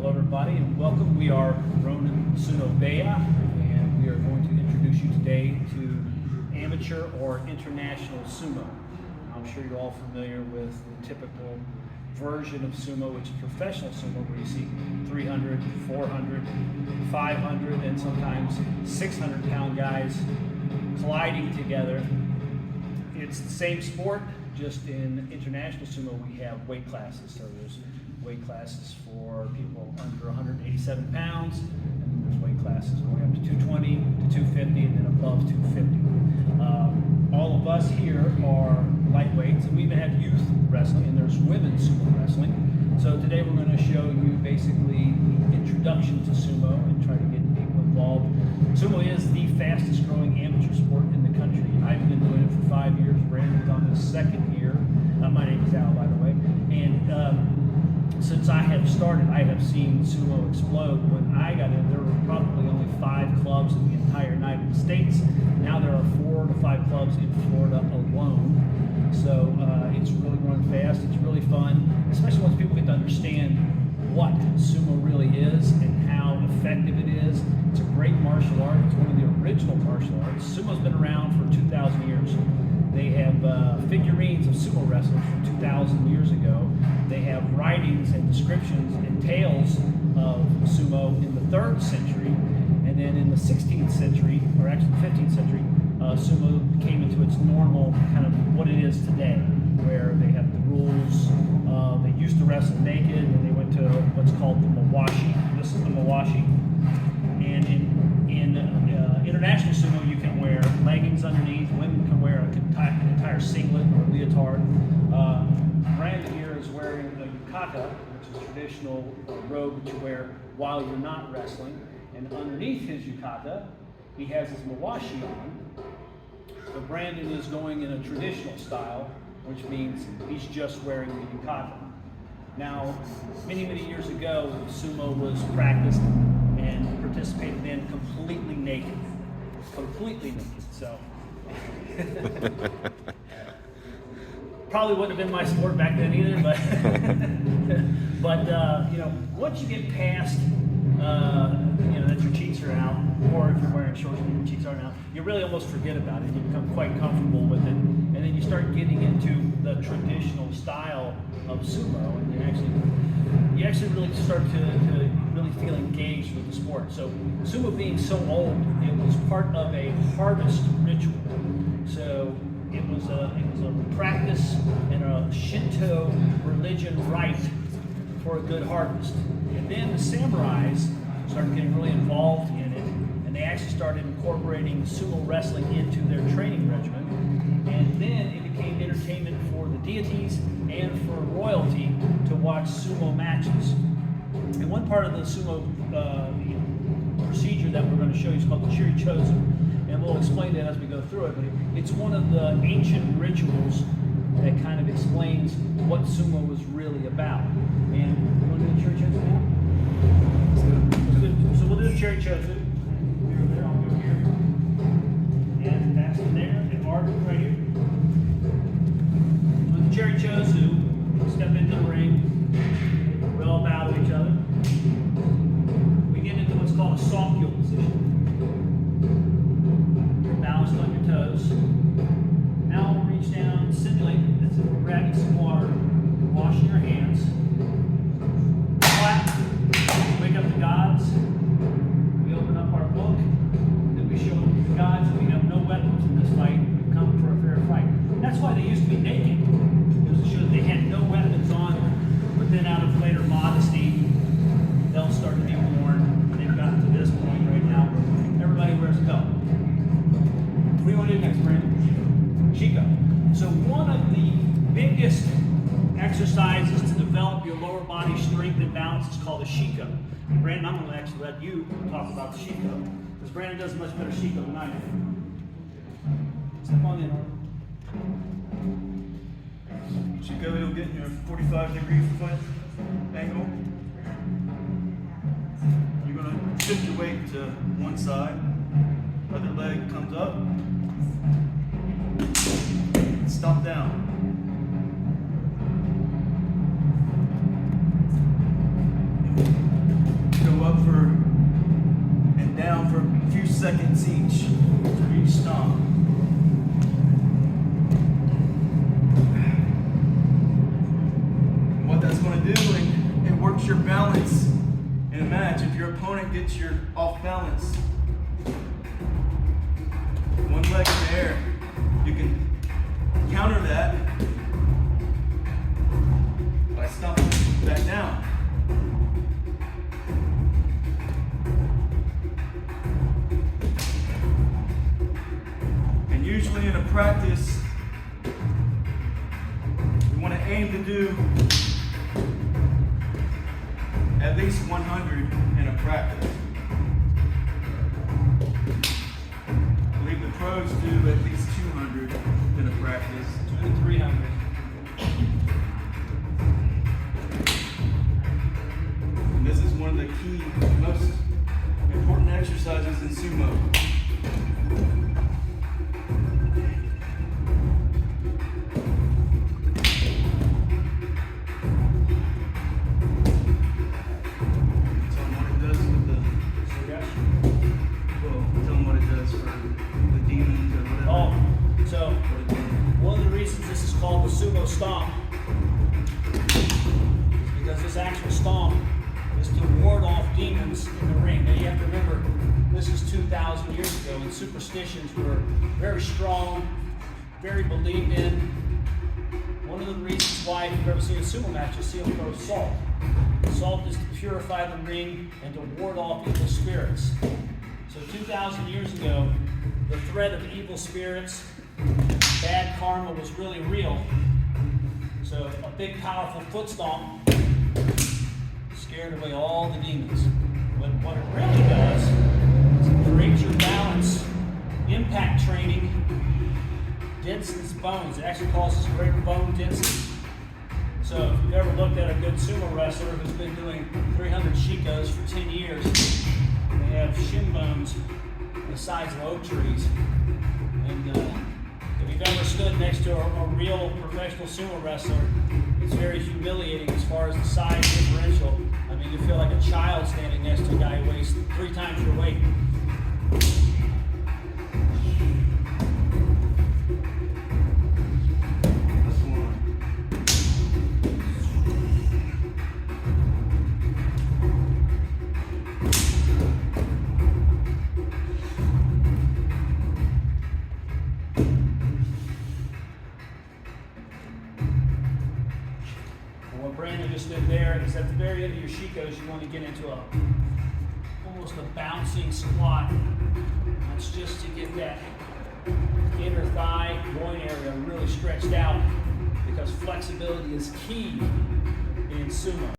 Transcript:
Hello everybody and welcome. We are Ronan Sumo Bea and we are going to introduce you today to amateur or international sumo. I'm sure you're all familiar with the typical version of sumo, which is professional sumo, where you see 300, 400, 500 and sometimes 600 pound guys colliding together. It's the same sport, just in international sumo we have weight classes. So there's weight classes for people under 187 pounds, and then there's weight classes going up to 220 to 250 and then above 250. All of us here are lightweights, and we even have youth wrestling, and there's women's sumo wrestling. So today we're going to show you basically the introduction to sumo and try to get people involved. Sumo is the fastest growing amateur sport in the country. I've been doing it for 5 years. Brandon's on his second year. My name is Al, by the way. And since I have started, I have seen sumo explode. When I got in, there were probably only 5 clubs in the entire United States. Now there are 4 to 5 clubs in Florida alone. So it's really growing fast. It's really fun, especially once people get to understand what sumo really is and how effective it is. It's a great martial art. It's one of the original martial arts. Sumo's been around for 2,000 years. They have figurines of sumo wrestlers from 2,000 years ago. They have writings and descriptions and tales of sumo in the 3rd century. And then in the 16th century, or actually the 15th century, sumo came into its normal kind of what it is today, where they have the rules. They used to wrestle naked, and they went to what's called the mawashi. This is the mawashi. And in international sumo, you can wear leggings underneath. Women can wear an entire singlet or leotard. Brandon here is wearing a yukata, which is a traditional robe that you wear while you're not wrestling. And underneath his yukata, he has his mawashi on. But Brandon is going in a traditional style, which means he's just wearing the yukata. Now, many, many years ago, sumo was practiced and participated in completely naked. Completely naked, so. Probably wouldn't have been my sport back then either, but you know, once you get past, you know, that your cheeks are out, or if you're wearing shorts and your cheeks aren't out, you really almost forget about it. You become quite comfortable with it, and then you start getting into the traditional style of sumo, and you actually really start to really feel engaged with the sport. So sumo being so old, it was part of a harvest ritual. So it was a practice and a Shinto religion rite for a good harvest. And then the samurais started getting really involved in it, and they actually started incorporating sumo wrestling into their training regimen. And then it became entertainment for the deities and for royalty to watch sumo matches. And one part of the sumo procedure that we're going to show you is called the chirichozu, and we'll explain that as we go through it. But it's one of the ancient rituals that kind of explains what sumo was really about. And you want to do the chirichozu now? So we'll do the chirichozu. You're there, I'll go here. And that's in there, and Marvin right here. With the chirichozu, step into the ring, we all bow to each other. We get into what's called a soft-heel position. You're balanced on your toes. Now we'll reach down and simulate as if we're grabbing some water, washing your hands. Clap. Wake up the gods. We open up our book. Then we show the gods that we have no weapons in this fight. We've come for a fair fight. That's why they used to be naked. It was to show that they had no weapons on them. But then out of later modesty, they'll start to be worn. They've gotten to this point right now where everybody wears a belt. What do you want to do next, Brandon? Shiko. So one of the biggest exercises to develop your lower body strength and balance is called a Shiko. Brandon, I'm going to actually let you talk about the Shiko, because Brandon does a much better Shiko than I do. Step on in. Shiko, you'll get in your 45-degree foot angle. You're going to shift your weight to one side. Other leg comes up. Stomp down. few seconds each for each stomp. And what that's going to do, it works your balance in a match. If your opponent gets you off balance, one leg in the air, you can counter that by stomping back down. And usually in a practice, we want to aim to do at least 100 in a practice. I believe the pros do at least 200 in a practice. 200 to 300. And this is one of the key, most important exercises in sumo. Tell them what it does with the, well, tell them what it does for the demons or whatever. Oh, so What it does. one of the reasons this is called the sumo stomp is because this actual stomp is to ward off demons in the ring. Now you have to remember, this is 2,000 years ago, and superstitions were very strong, very believed in. One of the reasons why, if you've ever seen a sumo match, you see them throw salt. Salt is to purify the ring and to ward off evil spirits. So 2,000 years ago, the threat of evil spirits, bad karma was really real. So a big, powerful foot stomp scared away all the demons. But what it really does is it creates your balance, impact training, density bones. It actually causes greater bone density. So if you've ever looked at a good sumo wrestler who's been doing 300 shikos for 10 years, they have shin bones the size of oak trees. And if you've ever stood next to a real professional sumo wrestler, it's very humiliating as far as the size differential. I mean, you feel like a child standing next to a guy who weighs 3 times your weight. That's one. And what Brandon just did there is at the very end of your shikos, you want to get into almost a bouncing squat. That's just to get that inner thigh, groin area really stretched out, because flexibility is key in sumo.